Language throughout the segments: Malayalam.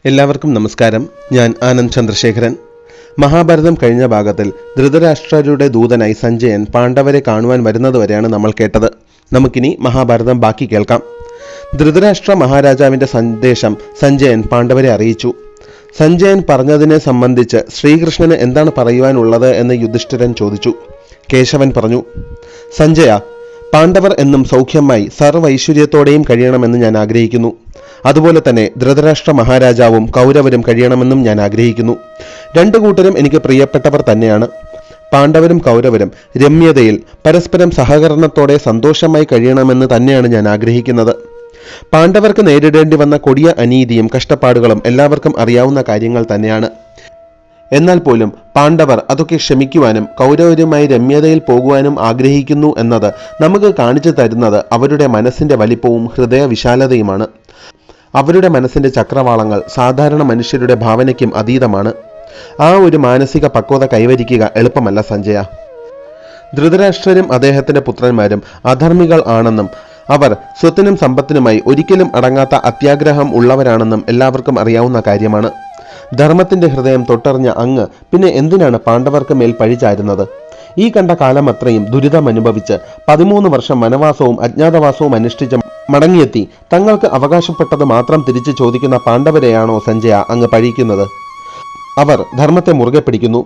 എല്ലാവർക്കും നമസ്കാരം. ഞാൻ ആനന്ദ് ചന്ദ്രശേഖരൻ. മഹാഭാരതം കഴിഞ്ഞ ഭാഗത്തിൽ ധൃതരാഷ്ട്രരുടെ ദൂതനായി സഞ്ജയൻ പാണ്ഡവരെ കാണുവാൻ വരുന്നതുവരെയാണ് നമ്മൾ കേട്ടത്. നമുക്കിനി മഹാഭാരതം ബാക്കി കേൾക്കാം. ധൃതരാഷ്ട്ര മഹാരാജാവിന്റെ സന്ദേശം സഞ്ജയൻ പാണ്ഡവരെ അറിയിച്ചു. സഞ്ജയൻ പറഞ്ഞതിനെ സംബന്ധിച്ച് ശ്രീകൃഷ്ണന് എന്താണ് പറയുവാനുള്ളത് എന്ന് യുധിഷ്ഠിരൻ ചോദിച്ചു. കേശവൻ പറഞ്ഞു, സഞ്ജയ, പാണ്ഡവർ എന്നും സൗഖ്യമായി സർവൈശ്വര്യത്തോടെയും കഴിയണമെന്ന് ഞാൻ ആഗ്രഹിക്കുന്നു. അതുപോലെ തന്നെ ധൃതരാഷ്ട്ര മഹാരാജാവും കൗരവരും കഴിയണമെന്നും ഞാൻ ആഗ്രഹിക്കുന്നു. രണ്ടു കൂട്ടരും എനിക്ക് പ്രിയപ്പെട്ടവർ തന്നെയാണ്. പാണ്ഡവരും കൗരവരും രമ്യതയിൽ പരസ്പരം സഹകരണത്തോടെ സന്തോഷമായി കഴിയണമെന്ന് തന്നെയാണ് ഞാൻ ആഗ്രഹിക്കുന്നത്. പാണ്ഡവർക്ക് നേരിടേണ്ടി വന്ന കൊടിയ അനീതിയും കഷ്ടപ്പാടുകളും എല്ലാവർക്കും അറിയാവുന്ന കാര്യങ്ങൾ തന്നെയാണ്. എന്നാൽ പോലും പാണ്ഡവർ അതൊക്കെ ക്ഷമിക്കുവാനും കൗരവരുമായി രമ്യതയിൽ പോകുവാനും ആഗ്രഹിക്കുന്നു എന്നത് നമുക്ക് കാണിച്ചു തരുന്നത് അവരുടെ മനസ്സിന്റെ വലിപ്പവും ഹൃദയ വിശാലതയുമാണ്. അവരുടെ മനസ്സിന്റെ ചക്രവാളങ്ങൾ സാധാരണ മനുഷ്യരുടെ ഭാവനയ്ക്കും അതീതമാണ്. ആ ഒരു മാനസിക പക്വത കൈവരിക്കുക എളുപ്പമല്ല സഞ്ജയ. ധൃതരാഷ്ട്രരും അദ്ദേഹത്തിന്റെ പുത്രന്മാരും അധർമ്മികൾ ആണെന്നും അവർ സ്വത്തിനും സമ്പത്തിനുമായി ഒരിക്കലും അടങ്ങാത്ത അത്യാഗ്രഹം ഉള്ളവരാണെന്നും എല്ലാവർക്കും അറിയാവുന്ന കാര്യമാണ്. ധർമ്മത്തിന്റെ ഹൃദയം തൊട്ടറിഞ്ഞ അങ്ങ് പിന്നെ എന്തിനാണ് പാണ്ഡവർക്ക് മേൽ പഴിചാരുന്നത്? ഈ കണ്ട കാലം അത്രയും ദുരിതമനുഭവിച്ച് 13 വർഷം വനവാസവും അജ്ഞാതവാസവും അനുഷ്ഠിച്ച് മടങ്ങിയെത്തി തങ്ങൾക്ക് അവകാശപ്പെട്ടത് മാത്രം തിരിച്ചു ചോദിക്കുന്ന പാണ്ഡവരെയാണോ സഞ്ജയ അങ്ങ് പഴിക്കുന്നത്? അവർ ധർമ്മത്തെ മുറുകെ പിടിക്കുന്നു.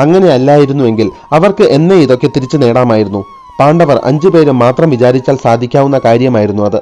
അങ്ങനെയല്ലായിരുന്നുവെങ്കിൽ അവർക്ക് എന്നെ ഇതൊക്കെ തിരിച്ചു നേടാമായിരുന്നു. പാണ്ഡവർ 5 പേരും മാത്രം വിചാരിച്ചാൽ സാധിക്കാവുന്ന കാര്യമായിരുന്നു അത്.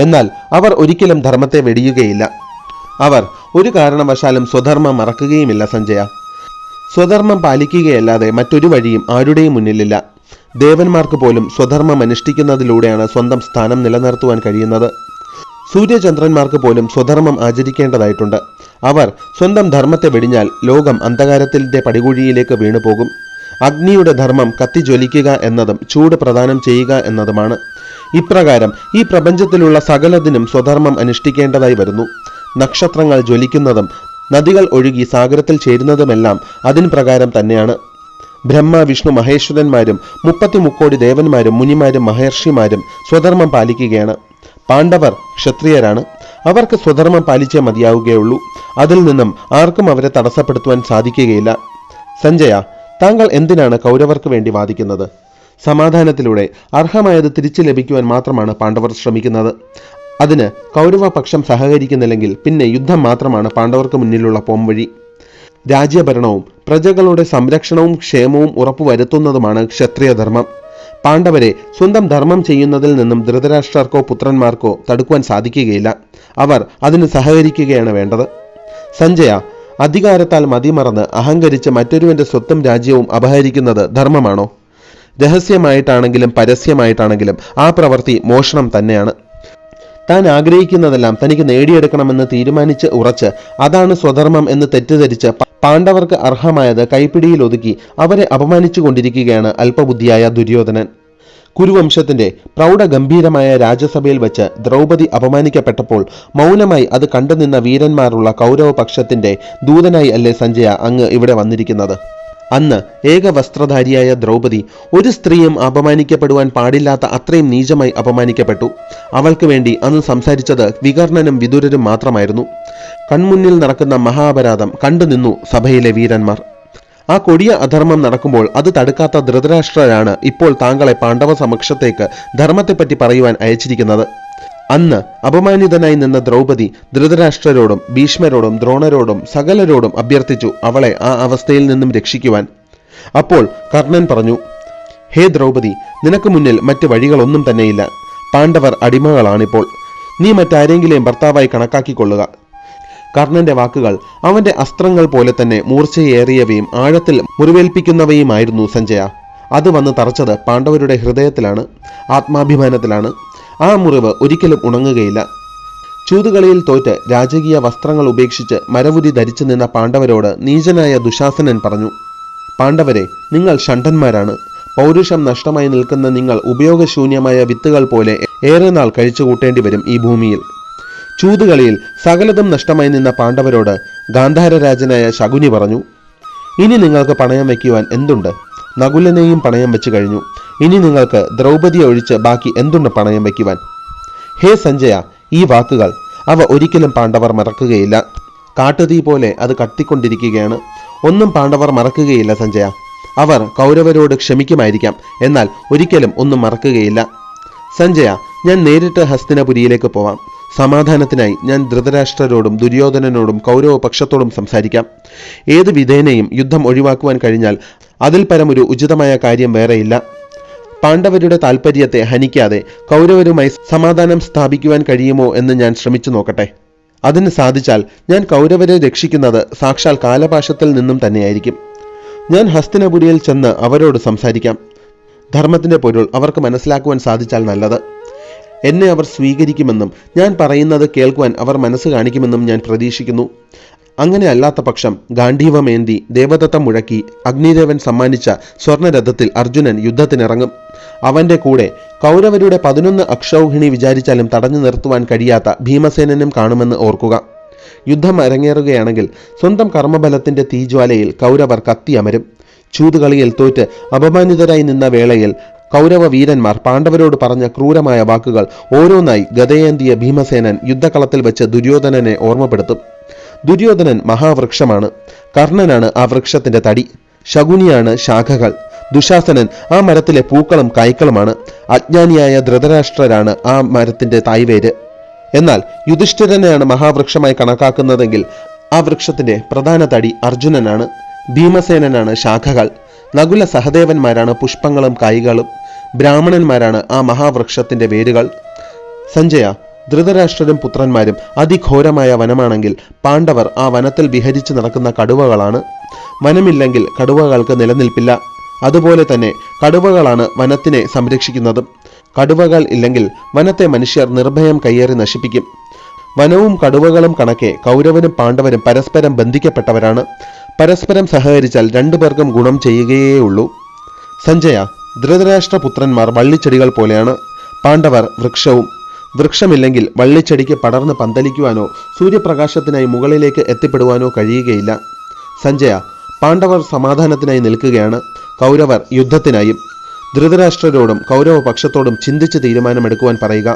എന്നാൽ അവർ ഒരിക്കലും ധർമ്മത്തെ വെടിയുകയില്ല. അവർ ഒരു കാരണവശാലും സ്വധർമ്മം മറക്കുകയുമില്ല സഞ്ജയ. സ്വധർമ്മം പാലിക്കുകയല്ലാതെ മറ്റൊരു വഴിയും ആരുടെയും മുന്നിലില്ല. ദേവന്മാർക്ക് പോലും സ്വധർമ്മം അനുഷ്ഠിക്കുന്നതിലൂടെയാണ് സ്വന്തം സ്ഥാനം നിലനിർത്തുവാൻ കഴിയുന്നത്. സൂര്യചന്ദ്രന്മാർക്ക് പോലും സ്വധർമ്മം ആചരിക്കേണ്ടതായിട്ടുണ്ട്. അവർ സ്വന്തം ധർമ്മത്തെ വെടിഞ്ഞാൽ ലോകം അന്ധകാരത്തിന്റെ പടികുഴിയിലേക്ക് വീണുപോകും. അഗ്നിയുടെ ധർമ്മം കത്തിജ്വലിക്കുക എന്നതും ചൂട് പ്രദാനം ചെയ്യുക എന്നതുമാണ്. ഇപ്രകാരം ഈ പ്രപഞ്ചത്തിലുള്ള സകലതിനും സ്വധർമ്മം അനുഷ്ഠിക്കേണ്ടതായി വരുന്നു. നക്ഷത്രങ്ങൾ ജ്വലിക്കുന്നതും നദികൾ ഒഴുകി സാഗരത്തിൽ ചേരുന്നതുമെല്ലാം അതിന് പ്രകാരം തന്നെയാണ്. ബ്രഹ്മ വിഷ്ണു മഹേശ്വരന്മാരും 33 കോടി ദേവന്മാരും മുനിമാരും മഹർഷിമാരും സ്വധർമ്മം പാലിക്കുകയാണ്. പാണ്ഡവർ ക്ഷത്രിയരാണ്. അവർക്ക് സ്വധർമ്മം പാലിച്ചേ മതിയാവുകയുള്ളൂ. അതിൽ നിന്നും ആർക്കും അവരെ തടസ്സപ്പെടുത്തുവാൻ സാധിക്കുകയില്ല. സഞ്ജയ, താങ്കൾ എന്തിനാണ് കൗരവർക്ക് വേണ്ടി വാദിക്കുന്നത്? സമാധാനത്തിലൂടെ അർഹമായത് തിരിച്ചു ലഭിക്കുവാൻ മാത്രമാണ് പാണ്ഡവർ ശ്രമിക്കുന്നത്. അതിന് കൗരവപക്ഷം സഹകരിക്കുന്നില്ലെങ്കിൽ പിന്നെ യുദ്ധം മാത്രമാണ് പാണ്ഡവർക്ക് മുന്നിലുള്ള പോംവഴി. രാജ്യഭരണവും പ്രജകളുടെ സംരക്ഷണവും ക്ഷേമവും ഉറപ്പുവരുത്തുന്നതുമാണ് ക്ഷത്രിയധർമ്മം. പാണ്ഡവരെ സ്വന്തം ധർമ്മം ചെയ്യുന്നതിൽ നിന്നും ധൃതരാഷ്ട്രർക്കോ പുത്രന്മാർക്കോ തടുക്കുവാൻ സാധിക്കുകയില്ല. അവർ അതിന് സഹകരിക്കുകയാണ് വേണ്ടത്. സഞ്ജയ, അധികാരത്താൽ മതിമറന്ന് അഹങ്കരിച്ച് മറ്റൊരുവന്റെ സ്വത്തും രാജ്യവും അപഹരിക്കുന്നത് ധർമ്മമാണോ? രഹസ്യമായിട്ടാണെങ്കിലും പരസ്യമായിട്ടാണെങ്കിലും ആ പ്രവൃത്തി മോഷണം തന്നെയാണ്. താൻ ആഗ്രഹിക്കുന്നതെല്ലാം തനിക്ക് നേടിയെടുക്കണമെന്ന് തീരുമാനിച്ച് ഉറച്ച് അതാണ് സ്വധർമ്മം എന്ന് തെറ്റിദ്ധരിച്ച് പാണ്ഡവർക്ക് അർഹമായത് കൈപ്പിടിയിൽ ഒതുക്കി അവരെ അപമാനിച്ചു കൊണ്ടിരിക്കുകയാണ് അല്പബുദ്ധിയായ ദുര്യോധനൻ. കുരുവംശത്തിന്റെ പ്രൗഢഗംഭീരമായ രാജസഭയിൽ വെച്ച് ദ്രൗപദി അപമാനിക്കപ്പെട്ടപ്പോൾ മൗനമായി അത് കണ്ടുനിന്ന വീരന്മാരുള്ള കൗരവപക്ഷത്തിന്റെ ദൂതനായി അല്ലേ സഞ്ജയ അങ്ങ് ഇവിടെ വന്നിരിക്കുന്നത്? അന്ന് ഏകവസ്ത്രധാരിയായ ദ്രൗപദി ഒരു സ്ത്രീയും അപമാനിക്കപ്പെടുവാൻ പാടില്ലാത്ത അത്രയും നീചമായി അപമാനിക്കപ്പെട്ടു. അവൾക്ക് വേണ്ടി അന്ന് സംസാരിച്ചത് വികർണനും വിദുരരും മാത്രമായിരുന്നു. കൺമുന്നിൽ നടക്കുന്ന മഹാപരാധം കണ്ടുനിന്നു സഭയിലെ വീരന്മാർ. ആ കൊടിയ അധർമ്മം നടക്കുമ്പോൾ അത് തടുക്കാത്ത ധൃതരാഷ്ട്രരാണ് ഇപ്പോൾ താങ്കളെ പാണ്ഡവ സമക്ഷത്തേക്ക് ധർമ്മത്തെപ്പറ്റി പറയുവാൻ അയച്ചിരിക്കുന്നത്. അന്ന് അപമാനിതനായി നിന്ന ദ്രൗപദി ധൃതരാഷ്ട്രരോടും ഭീഷ്മരോടും ദ്രോണരോടും സകലരോടും അഭ്യർത്ഥിച്ചു അവളെ ആ അവസ്ഥയിൽ നിന്നും രക്ഷിക്കുവാൻ. അപ്പോൾ കർണൻ പറഞ്ഞു, ഹേ ദ്രൗപദി, നിനക്ക് മുന്നിൽ മറ്റ് വഴികളൊന്നും തന്നെയില്ല. പാണ്ഡവർ അടിമകളാണിപ്പോൾ. നീ മറ്റാരെങ്കിലും ഭർത്താവായി കണക്കാക്കിക്കൊള്ളുക. കർണന്റെ വാക്കുകൾ അവന്റെ അസ്ത്രങ്ങൾ പോലെ തന്നെ മൂർച്ചയേറിയവയും ആഴത്തിൽ മുറിവേൽപ്പിക്കുന്നവയുമായിരുന്നു സഞ്ജയ. അത് വന്ന് തറച്ചത് പാണ്ഡവരുടെ ഹൃദയത്തിലാണ്, ആത്മാഭിമാനത്തിലാണ്. ആ മുറിവ് ഒരിക്കലും ഉണങ്ങുകയില്ല. ചൂതുകളിയിൽ തോറ്റ് രാജകീയ വസ്ത്രങ്ങൾ ഉപേക്ഷിച്ച് മരവുരി ധരിച്ചു നിന്ന പാണ്ഡവരോട് നീചനായ ദുശാസനൻ പറഞ്ഞു, പാണ്ഡവരെ, നിങ്ങൾ ഷണ്ഡന്മാരാണ്. പൗരുഷം നഷ്ടമായി നിൽക്കുന്ന നിങ്ങൾ ഉപയോഗശൂന്യമായ വിത്തുകൾ പോലെ ഏറെ നാൾ കഴിച്ചുകൂട്ടേണ്ടി വരും ഈ ഭൂമിയിൽ. ചൂതുകളിയിൽ സകലതും നഷ്ടമായി നിന്ന പാണ്ഡവരോട് ഗാന്ധാരരാജനായ ശകുനി പറഞ്ഞു, ഇനി നിങ്ങൾക്ക് പണയം വയ്ക്കുവാൻ എന്തുണ്ട്? നകുലനെയും പണയം വെച്ചു കഴിഞ്ഞു. ഇനി നിങ്ങൾക്ക് ദ്രൗപദിയെ ഒഴിച്ച് ബാക്കി എന്തുണ്ട് പണയം വയ്ക്കുവാൻ? ഹേ സഞ്ജയ, ഈ വാക്കുകൾ അവ ഒരിക്കലും പാണ്ഡവർ മറക്കുകയില്ല. കാട്ടുതീ പോലെ അത് കത്തിക്കൊണ്ടിരിക്കുകയാണ്. ഒന്നും പാണ്ഡവർ മറക്കുകയില്ല സഞ്ജയ. അവർ കൗരവരോട് ക്ഷമിക്കുമായിരിക്കാം, എന്നാൽ ഒരിക്കലും ഒന്നും മറക്കുകയില്ല. സഞ്ജയ, ഞാൻ നേരിട്ട് ഹസ്തിനപുരിയിലേക്ക് പോവാം. സമാധാനത്തിനായി ഞാൻ ധൃതരാഷ്ട്രരോടും ദുര്യോധനനോടും കൗരവ പക്ഷത്തോടും സംസാരിക്കാം. ഏത് വിധേനയും യുദ്ധം ഒഴിവാക്കുവാൻ കഴിഞ്ഞാൽ അതിൽ പരമൊരു ഉചിതമായ കാര്യം വേറെയില്ല. പാണ്ഡവരുടെ താൽപ്പര്യത്തെ ഹനിക്കാതെ കൗരവരുമായി സമാധാനം സ്ഥാപിക്കുവാൻ കഴിയുമോ എന്ന് ഞാൻ ശ്രമിച്ചു നോക്കട്ടെ. അതിന് സാധിച്ചാൽ ഞാൻ കൗരവരെ രക്ഷിക്കുന്നത് സാക്ഷാൽ കാലപാശത്തിൽ നിന്നും തന്നെയായിരിക്കും. ഞാൻ ഹസ്തിനപുരിയിൽ ചെന്ന് അവരോട് സംസാരിക്കാം. ധർമ്മത്തിന്റെ പൊരുൾ അവർക്ക് മനസ്സിലാക്കുവാൻ സാധിച്ചാൽ നല്ലത്. എന്നെ അവർ സ്വീകരിക്കുമെന്നും ഞാൻ പറയുന്നത് കേൾക്കുവാൻ അവർ മനസ്സ് കാണിക്കുമെന്നും ഞാൻ പ്രതീക്ഷിക്കുന്നു. അങ്ങനെ അല്ലാത്ത പക്ഷം ഗാന്ധീവമേന്തി ദേവദത്തം മുഴക്കി അഗ്നിദേവൻ സമ്മാനിച്ച സ്വർണരഥത്തിൽ അർജുനൻ യുദ്ധത്തിനിറങ്ങും. അവന്റെ കൂടെ കൗരവരുടെ 11 അക്ഷൗഹിണി വിചാരിച്ചാലും തടഞ്ഞു നിർത്തുവാൻ കഴിയാത്ത ഭീമസേനനും കാണുമെന്ന് ഓർക്കുക. യുദ്ധം അരങ്ങേറുകയാണെങ്കിൽ സ്വന്തം കർമ്മബലത്തിന്റെ തീജ്വാലയിൽ കൗരവർ കത്തിയമരും. ചൂതുകളിയിൽ തോറ്റ് അപമാനിതരായി നിന്ന വേളയിൽ കൗരവ വീരന്മാർ പാണ്ഡവരോട് പറഞ്ഞ ക്രൂരമായ വാക്കുകൾ ഓരോന്നായി ഗദയേന്തിയ ഭീമസേനൻ യുദ്ധകളത്തിൽ വെച്ച് ദുര്യോധനനെ ഓർമ്മപ്പെടുത്തും. ദുര്യോധനൻ മഹാവൃക്ഷമാണ്. കർണനാണ് ആ വൃക്ഷത്തിന്റെ തടി. ശകുനിയാണ് ശാഖകൾ. ദുശാസനൻ ആ മരത്തിലെ പൂക്കളും കായ്ക്കളുമാണ്. അജ്ഞാനിയായ ധൃതരാഷ്ട്രരാണ് ആ മരത്തിന്റെ തായ്വേര്. എന്നാൽ യുധിഷ്ഠിരനെയാണ് മഹാവൃക്ഷമായി കണക്കാക്കുന്നതെങ്കിൽ ആ വൃക്ഷത്തിന്റെ പ്രധാന തടി അർജുനനാണ്. ഭീമസേനനാണ് ശാഖകൾ. നകുല സഹദേവന്മാരാണ് പുഷ്പങ്ങളും കായ്കളും. ബ്രാഹ്മണന്മാരാണ് ആ മഹാവൃക്ഷത്തിന്റെ വേരുകൾ. സഞ്ജയ, ധൃതരാഷ്ട്രരും പുത്രന്മാരും അതിഘോരമായ വനമാണെങ്കിൽ പാണ്ഡവർ ആ വനത്തിൽ വിഹരിച്ചു നടക്കുന്ന കടുവകളാണ്. വനമില്ലെങ്കിൽ കടുവകൾക്ക് നിലനിൽപ്പില്ല. അതുപോലെ തന്നെ കടുവകളാണ് വനത്തിനെ സംരക്ഷിക്കുന്നതും. കടുവകൾ ഇല്ലെങ്കിൽ വനത്തെ മനുഷ്യർ നിർഭയം കയ്യേറി നശിപ്പിക്കും. വനവും കടുവകളും കണക്കെ കൗരവനും പാണ്ഡവരും പരസ്പരം ബന്ധിക്കപ്പെട്ടവരാണ്. പരസ്പരം സഹകരിച്ചാൽ രണ്ടുപേർക്കും ഗുണം ചെയ്യുകയേയുള്ളൂ. സഞ്ജയ, ധൃതരാഷ്ട്രപുത്രന്മാർ വള്ളിച്ചെടികൾ പോലെയാണ്. പാണ്ഡവർ വൃക്ഷവും. വൃക്ഷമില്ലെങ്കിൽ വള്ളിച്ചെടിക്ക് പടർന്ന് പന്തലിക്കുവാനോ സൂര്യപ്രകാശത്തിനായി മുകളിലേക്ക് എത്തിപ്പെടുവാനോ കഴിയുകയില്ല. സഞ്ജയ, പാണ്ഡവർ സമാധാനത്തിനായി നിൽക്കുകയാണ്, കൗരവർ യുദ്ധത്തിനായും. ധൃതരാഷ്ട്രരോടും കൗരവ പക്ഷത്തോടും ചിന്തിച്ച് തീരുമാനമെടുക്കുവാൻ പറയുക.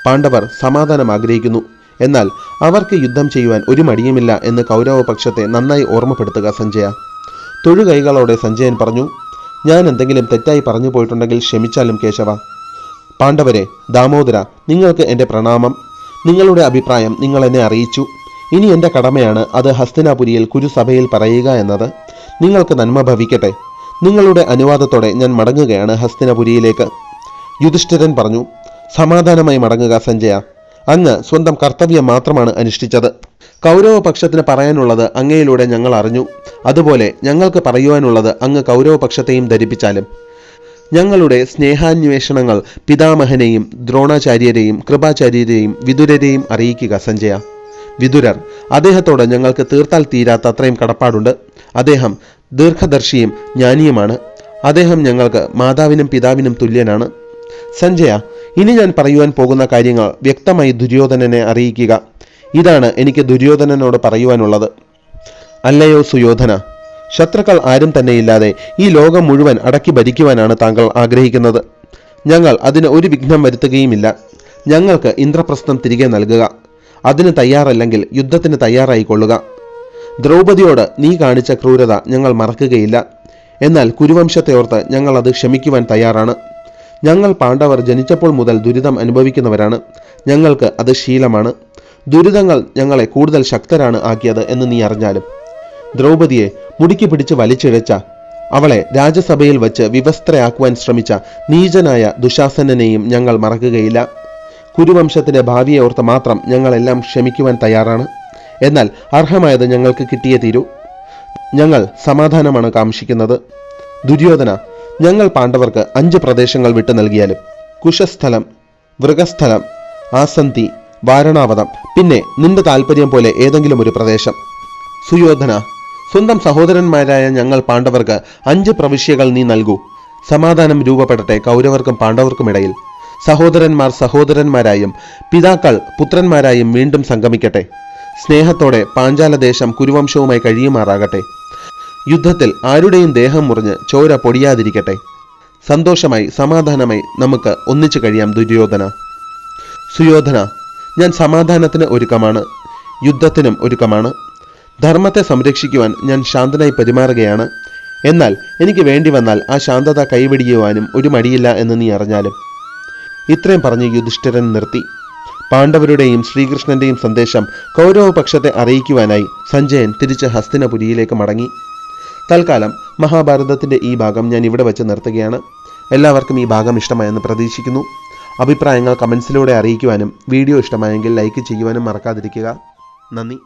പാണ്ഡവർ സമാധാനം ആഗ്രഹിക്കുന്നു, എന്നാൽ അവർക്ക് യുദ്ധം ചെയ്യുവാൻ ഒരു മടിയുമില്ല എന്ന് കൗരവ പക്ഷത്തെ നന്നായി ഓർമ്മപ്പെടുത്തുക സഞ്ജയ. തൊഴുകൈകളോടെ സഞ്ജയൻ പറഞ്ഞു. ഞാൻ എന്തെങ്കിലും തെറ്റായി പറഞ്ഞു പോയിട്ടുണ്ടെങ്കിൽ ക്ഷമിച്ചാലും കേശവ. പാണ്ഡവരെ, ദാമോദര, നിങ്ങൾക്ക് എൻ്റെ പ്രണാമം. നിങ്ങളുടെ അഭിപ്രായം നിങ്ങൾ എന്നെ അറിയിച്ചു. ഇനി എൻ്റെ കടമയാണ് അത് ഹസ്തിനാപുരിയിൽ കുരുസഭയിൽ പറയുക എന്നത്. നിങ്ങൾക്ക് നന്മ ഭവിക്കട്ടെ. നിങ്ങളുടെ അനുവാദത്തോടെ ഞാൻ മടങ്ങുകയാണ് ഹസ്തിനാപുരിയിലേക്ക്. യുധിഷ്ഠിരൻ പറഞ്ഞു. സമാധാനമായി മടങ്ങുക സഞ്ജയ. അങ്ങ് സ്വന്തം കർത്തവ്യം മാത്രമാണ് അനുഷ്ഠിച്ചത്. കൗരവ പക്ഷത്തിന് പറയാനുള്ളത് അങ്ങയിലൂടെ ഞങ്ങൾ അറിഞ്ഞു. അതുപോലെ ഞങ്ങൾക്ക് പറയുവാനുള്ളത് അങ്ങ് കൗരവ പക്ഷത്തെയും ധരിപ്പിച്ചാലും. ഞങ്ങളുടെ സ്നേഹാന്വേഷണങ്ങൾ പിതാമഹനെയും ദ്രോണാചാര്യരെയും കൃപാചാര്യരെയും വിതുരരെയും അറിയിക്കുക സഞ്ജയ. വിതുരർ, അദ്ദേഹത്തോട് ഞങ്ങൾക്ക് തീർത്താൽ തീരാത്ത അത്രയും കടപ്പാടുണ്ട്. അദ്ദേഹം ദീർഘദർശിയും ജ്ഞാനിയുമാണ്. അദ്ദേഹം ഞങ്ങൾക്ക് മാതാവിനും പിതാവിനും തുല്യനാണ്. സഞ്ജയ, ഇനി ഞാൻ പറയുവാൻ പോകുന്ന കാര്യങ്ങൾ വ്യക്തമായി ദുര്യോധനനെ അറിയിക്കുക. ഇതാണ് എനിക്ക് ദുര്യോധനനോട് പറയുവാനുള്ളത്. അല്ലയോ സുയോധന, ശത്രുക്കൾ ആരും തന്നെയില്ലാതെ ഈ ലോകം മുഴുവൻ അടക്കി ഭരിക്കുവാനാണ് താങ്കൾ ആഗ്രഹിക്കുന്നത്. ഞങ്ങൾ അതിന് ഒരു വിഘ്നം വരുത്തുകയുമില്ല. ഞങ്ങൾക്ക് ഇന്ദ്രപ്രസ്ഥം തിരികെ നൽകുക. അതിന് തയ്യാറല്ലെങ്കിൽ യുദ്ധത്തിന് തയ്യാറായിക്കൊള്ളുക. ദ്രൗപദിയോട് നീ കാണിച്ച ക്രൂരത ഞങ്ങൾ മറക്കുകയില്ല. എന്നാൽ കുരുവംശത്തെ ഓർത്ത് ഞങ്ങൾ അത് ക്ഷമിക്കുവാൻ തയ്യാറാണ്. ഞങ്ങൾ പാണ്ഡവർ ജനിച്ചപ്പോൾ മുതൽ ദുരിതം അനുഭവിക്കുന്നവരാണ്. ഞങ്ങൾക്ക് അത് ശീലമാണ്. ദുരിതങ്ങൾ ഞങ്ങളെ കൂടുതൽ ശക്തരാണ് ആക്കിയത് എന്ന് നീ അറിഞ്ഞാലും. ദ്രൗപദിയെ മുടിക്ക് പിടിച്ച് വലിച്ചിഴച്ച, അവളെ രാജസഭയിൽ വച്ച് വിവസ്ത്രയാക്കുവാൻ ശ്രമിച്ച നീചനായ ദുശാസനനെയും ഞങ്ങൾ മറക്കുകയില്ല. കുരുവംശത്തിന്റെ ഭാവിയെ ഓർത്ത് മാത്രം ഞങ്ങളെല്ലാം ക്ഷമിക്കുവാൻ തയ്യാറാണ്. എന്നാൽ അർഹമായത് ഞങ്ങൾക്ക് കിട്ടിയേ തീരൂ. ഞങ്ങൾ സമാധാനമാണ് കാംക്ഷിക്കുന്നത്. ദുര്യോധന, ഞങ്ങൾ പാണ്ഡവർക്ക് 5 പ്രദേശങ്ങൾ വിട്ടു നൽകിയാലും കുശസ്ഥലം, വൃഗസ്ഥലം, ആസന്തി, വാരണാവതം, പിന്നെ നിന്റെ താല്പര്യം പോലെ ഏതെങ്കിലും ഒരു പ്രദേശം. സുയോധന, സ്വന്തം സഹോദരന്മാരായ ഞങ്ങൾ പാണ്ഡവർക്ക് 5 പ്രവിശ്യകൾ നീ നൽകൂ. സമാധാനം രൂപപ്പെടട്ടെ കൗരവർക്കും പാണ്ഡവർക്കുമിടയിൽ. സഹോദരന്മാർ സഹോദരന്മാരായും പിതാക്കൾ പുത്രന്മാരായും വീണ്ടും സംഗമിക്കട്ടെ. സ്നേഹത്തോടെ പാഞ്ചാലദേശം കുരുവംശവുമായി കഴിയുമാറാകട്ടെ. യുദ്ധത്തിൽ ആരുടെയും ദേഹം മുറിഞ്ഞ് ചോര പൊടിയാതിരിക്കട്ടെ. സന്തോഷമായി സമാധാനമായി നമുക്ക് ഒന്നിച്ചു കഴിയാം ദുര്യോധന. സുയോധന, ഞാൻ സമാധാനത്തിന് ഒരുക്കമാണ്, യുദ്ധത്തിനും ഒരുക്കമാണ്. ധർമ്മത്തെ സംരക്ഷിക്കുവാൻ ഞാൻ ശാന്തനായി പെരുമാറുകയാണ്. എന്നാൽ എനിക്ക് വേണ്ടി വന്നാൽ ആ ശാന്തത കൈവെടിയുവാനും ഒരു മടിയില്ല എന്ന് നീ അറിഞ്ഞാലും. ഇത്രയും പറഞ്ഞ് യുധിഷ്ഠിരൻ നിർത്തി. പാണ്ഡവരുടെയും ശ്രീകൃഷ്ണന്റെയും സന്ദേശം കൗരവപക്ഷത്തെ അറിയിക്കുവാനായി സഞ്ജയൻ തിരിച്ച് ഹസ്തിനപുരിയിലേക്ക് മടങ്ങി. തൽക്കാലം മഹാഭാരതത്തിന്റെ ഈ ഭാഗം ഞാൻ ഇവിടെ വെച്ച് നിർത്തുകയാണ്. എല്ലാവർക്കും ഈ ഭാഗം ഇഷ്ടമായെന്ന് പ്രതീക്ഷിക്കുന്നു. അഭിപ്രായങ്ങൾ കമൻസിലൂടെ അറിയിക്കുവാനും വീഡിയോ ഇഷ്ടമായെങ്കിൽ ലൈക്ക് ചെയ്യുവാനും മറക്കാതിരിക്കുക. നന്ദി.